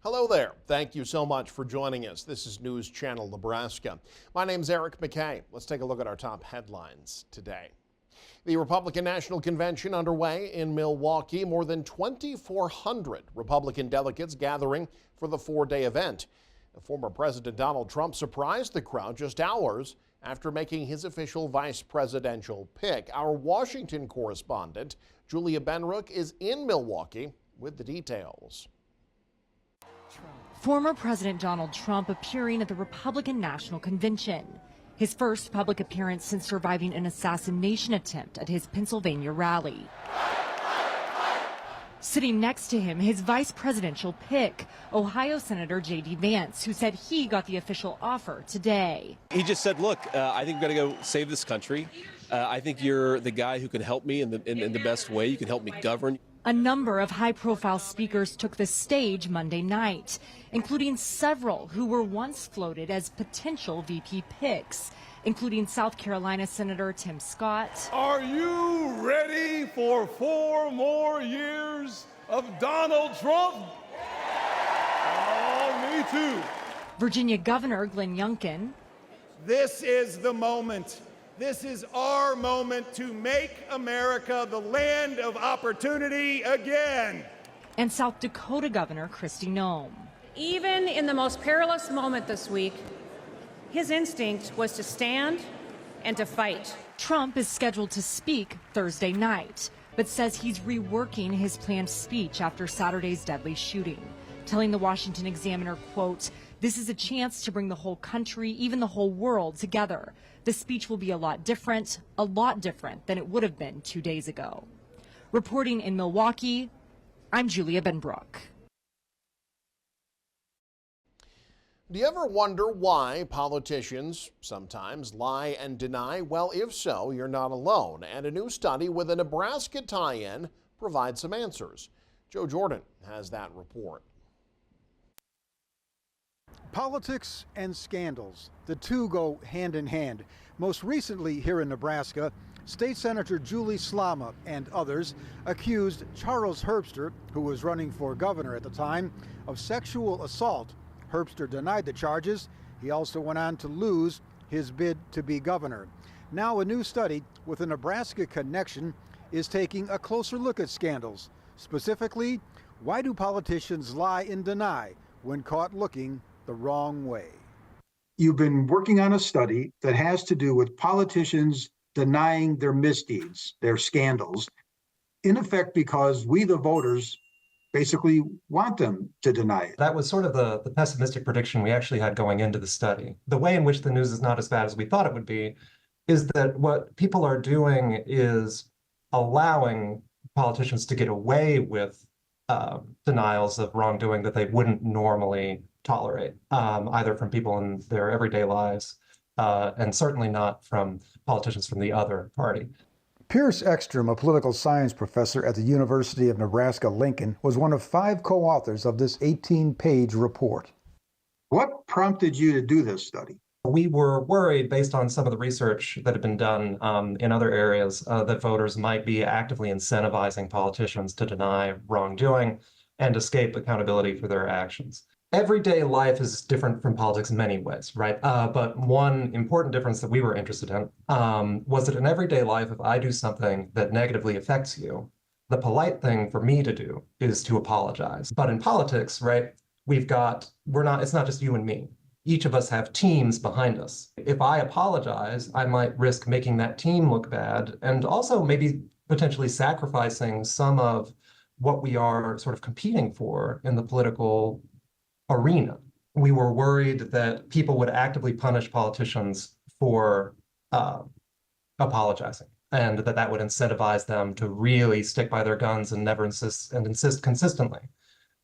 Hello there. Thank you so much for joining us. This is News Channel Nebraska. My name's Eric McKay. Let's take a look at our top headlines today. The Republican National Convention underway in Milwaukee. More than 2,400 Republican delegates gathering for the four-day event. Former President Donald Trump surprised the crowd just hours after making his official vice presidential pick. Our Washington correspondent, Julia Benrook, is in Milwaukee with the details. Former President Donald Trump appearing at the Republican National Convention. His first public appearance since surviving an assassination attempt at his Pennsylvania rally. Sitting next to him, his vice presidential pick, Ohio Senator J.D. Vance, who said he got the official offer today. He just said, look, I think we've got to go save this country. I think you're the guy who can help me in the best way. You can help me govern. A number of high-profile speakers took the stage Monday night, including several who were once floated as potential VP picks, including South Carolina Senator Tim Scott. Are you ready for 4 more years of Donald Trump? Oh, me too. Virginia Governor Glenn Youngkin. This is the moment. This is our moment to make America the land of opportunity again. And South Dakota Governor Kristi Noem. Even in the most perilous moment this week, his instinct was to stand and to fight. Trump is scheduled to speak Thursday night, but says he's reworking his planned speech after Saturday's deadly shooting, telling the Washington Examiner, quote, "This is a chance to bring the whole country, even the whole world, together. The speech will be a lot different than it would have been 2 days ago." Reporting in Milwaukee, I'm Julia Benbrook. Do you ever wonder why politicians sometimes lie and deny? Well, if so, you're not alone. And a new study with a Nebraska tie-in provides some answers. Joe Jordan has that report. Politics and scandals, the two go hand in hand. Most recently here in Nebraska, State Senator Julie Slama and others accused Charles Herbster, who was running for governor at the time, of sexual assault. Herbster denied the charges. He also went on to lose his bid to be governor. Now a new study with a Nebraska connection is taking a closer look at scandals. Specifically, why do politicians lie and deny when caught looking the wrong way? You've been working on a study that has to do with politicians denying their misdeeds, their scandals, in effect because we, the voters, basically want them to deny it. That was sort of the pessimistic prediction we actually had going into the study. The way in which the news is not as bad as we thought it would be is that what people are doing is allowing politicians to get away with denials of wrongdoing that they wouldn't normally tolerate, either from people in their everyday lives and certainly not from politicians from the other party. Pierce Ekstrom, a political science professor at the University of Nebraska-Lincoln, was one of 5 co-authors of this 18-page report. What prompted you to do this study? We were worried, based on some of the research that had been done in other areas, that voters might be actively incentivizing politicians to deny wrongdoing and escape accountability for their actions. Everyday life is different from politics in many ways, right? But one important difference that we were interested in was that in everyday life, if I do something that negatively affects you, the polite thing for me to do is to apologize. But in politics, right, it's not just you and me. Each of us have teams behind us. If I apologize, I might risk making that team look bad and also maybe potentially sacrificing some of what we are sort of competing for in the political arena. We were worried that people would actively punish politicians for apologizing, and that would incentivize them to really stick by their guns and never insist consistently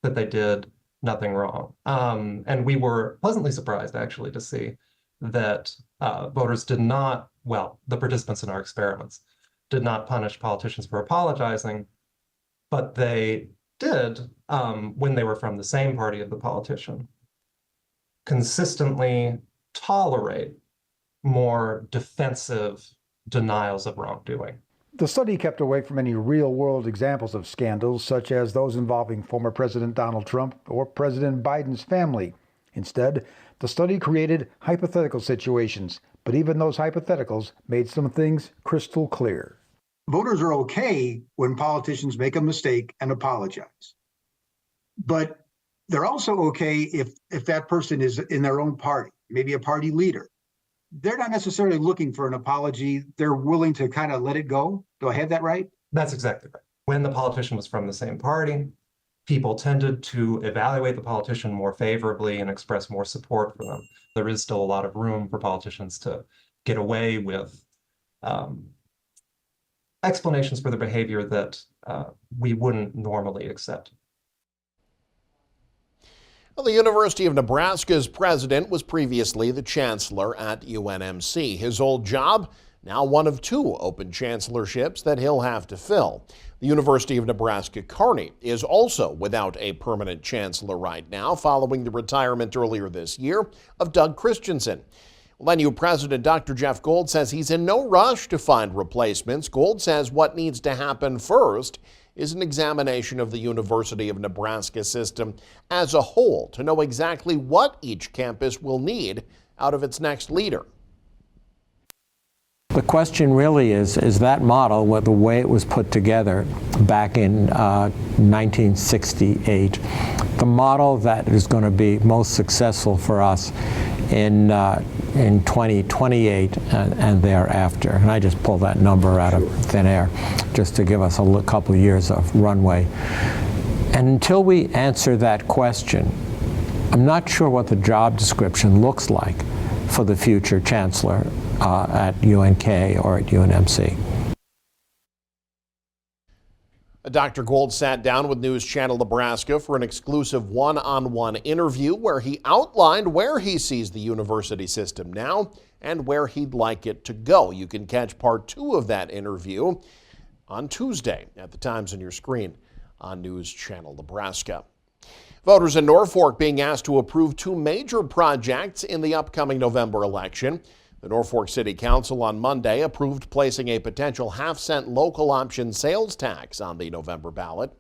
that they did nothing wrong. And we were pleasantly surprised, actually, to see that voters did not, well, the participants in our experiments did not punish politicians for apologizing, but they did, when they were from the same party of the politician, consistently tolerate more defensive denials of wrongdoing. The study kept away from any real-world examples of scandals, such as those involving former President Donald Trump or President Biden's family. Instead, the study created hypothetical situations, but even those hypotheticals made some things crystal clear. Voters are okay when politicians make a mistake and apologize. But they're also okay if that person is in their own party, maybe a party leader. They're not necessarily looking for an apology. They're willing to kind of let it go. Do I have that right? That's exactly right. When the politician was from the same party, people tended to evaluate the politician more favorably and express more support for them. There is still a lot of room for politicians to get away with explanations for their behavior that we wouldn't normally accept. Well, the University of Nebraska's president was previously the chancellor at UNMC. His old job, now one of 2 open chancellorships that he'll have to fill. The University of Nebraska-Kearney is also without a permanent chancellor right now, following the retirement earlier this year of Doug Christensen. Well, NU President Dr. Jeff Gold says he's in no rush to find replacements. Gold says what needs to happen first is an examination of the University of Nebraska system as a whole to know exactly what each campus will need out of its next leader. The question really is that model, the way it was put together back in 1968, the model that is going to be most successful for us in 2028 and thereafter. And I just pulled that number out of thin air just to give us a couple of years of runway. And until we answer that question, I'm not sure what the job description looks like for the future chancellor at UNK or at UNMC. Dr. Gold sat down with News Channel Nebraska for an exclusive one-on-one interview where he outlined where he sees the university system now and where he'd like it to go. You can catch part 2 of that interview on Tuesday at the times on your screen on News Channel Nebraska. Voters in Norfolk being asked to approve 2 major projects in the upcoming November election. The Norfolk City Council on Monday approved placing a potential half-cent local option sales tax on the November ballot.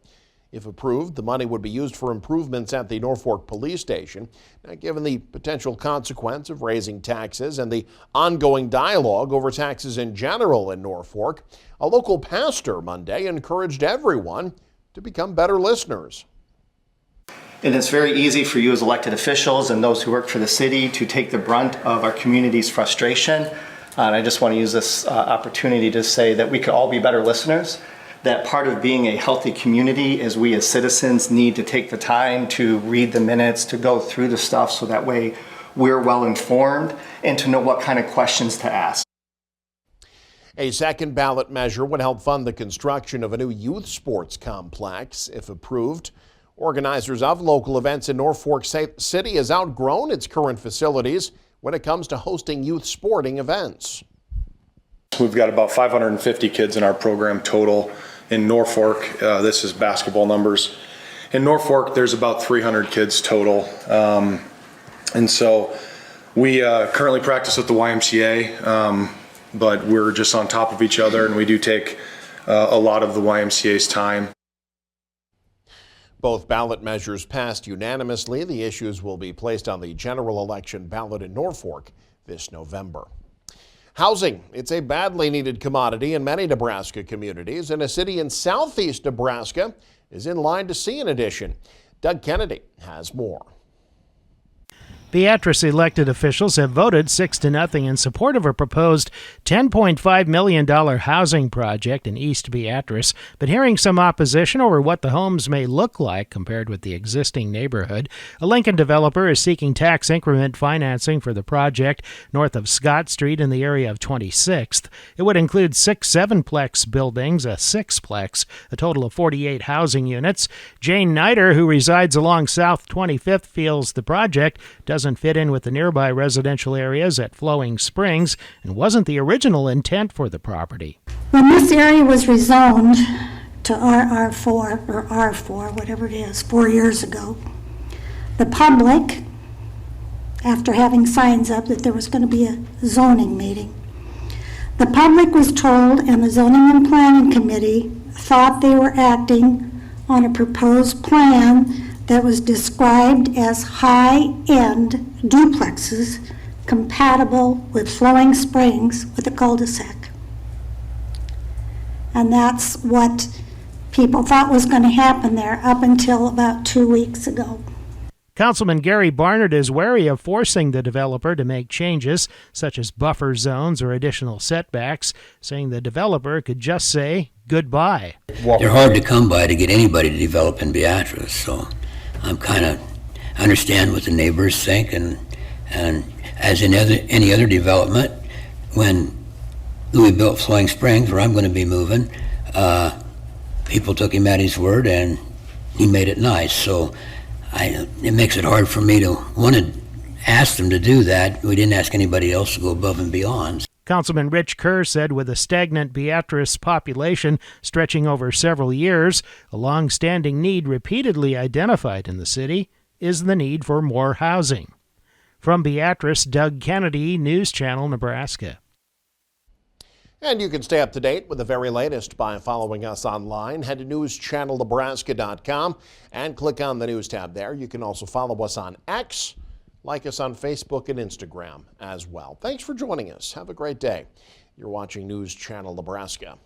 If approved, the money would be used for improvements at the Norfolk Police Station. Now, given the potential consequence of raising taxes and the ongoing dialogue over taxes in general in Norfolk, a local pastor Monday encouraged everyone to become better listeners. And it's very easy for you as elected officials and those who work for the city to take the brunt of our community's frustration. And I just want to use this opportunity to say that we could all be better listeners, that part of being a healthy community is we as citizens need to take the time to read the minutes, to go through the stuff so that way we're well informed and to know what kind of questions to ask. A second ballot measure would help fund the construction of a new youth sports complex if approved. Organizers of local events in Norfolk City has outgrown its current facilities when it comes to hosting youth sporting events. We've got about 550 kids in our program total in Norfolk. This is basketball numbers. In Norfolk, there's about 300 kids total. And so we currently practice at the YMCA, but we're just on top of each other, and we do take a lot of the YMCA's time. Both ballot measures passed unanimously. The issues will be placed on the general election ballot in Norfolk this November. Housing, it's a badly needed commodity in many Nebraska communities, and a city in southeast Nebraska is in line to see an addition. Doug Kennedy has more. Beatrice elected officials have voted 6-0 in support of a proposed $10.5 million housing project in East Beatrice, but hearing some opposition over what the homes may look like compared with the existing neighborhood, a Lincoln developer is seeking tax increment financing for the project north of Scott Street in the area of 26th. It would include 6 7-plex buildings, a 6-plex, a total of 48 housing units. Jane Niter, who resides along South 25th, feels the project doesn't fit in with the nearby residential areas at Flowing Springs and wasn't the original intent for the property. When this area was rezoned to RR4 or R4, whatever it is, 4 years ago, the public, after having signs up that there was going to be a zoning meeting, The public was told, and the Zoning and Planning Committee thought they were acting on a proposed plan that was described as high-end duplexes compatible with flowing springs with a cul-de-sac. And that's what people thought was going to happen there up until about 2 weeks ago. Councilman Gary Barnard is wary of forcing the developer to make changes, such as buffer zones or additional setbacks, saying the developer could just say goodbye. They're hard to come by to get anybody to develop in Beatrice, so I'm understand what the neighbors think, and as in any other development, when Louis built Flowing Springs, where I'm going to be moving, people took him at his word and he made it nice. So it makes it hard for me to want to ask them to do that. We didn't ask anybody else to go above and beyond. Councilman Rich Kerr said with a stagnant Beatrice population stretching over several years, a long-standing need repeatedly identified in the city is the need for more housing. From Beatrice, Doug Kennedy, News Channel, Nebraska. And you can stay up to date with the very latest by following us online. Head to newschannelnebraska.com and click on the News tab there. You can also follow us on X, like us on Facebook and Instagram as well. Thanks for joining us. Have a great day. You're watching News Channel Nebraska.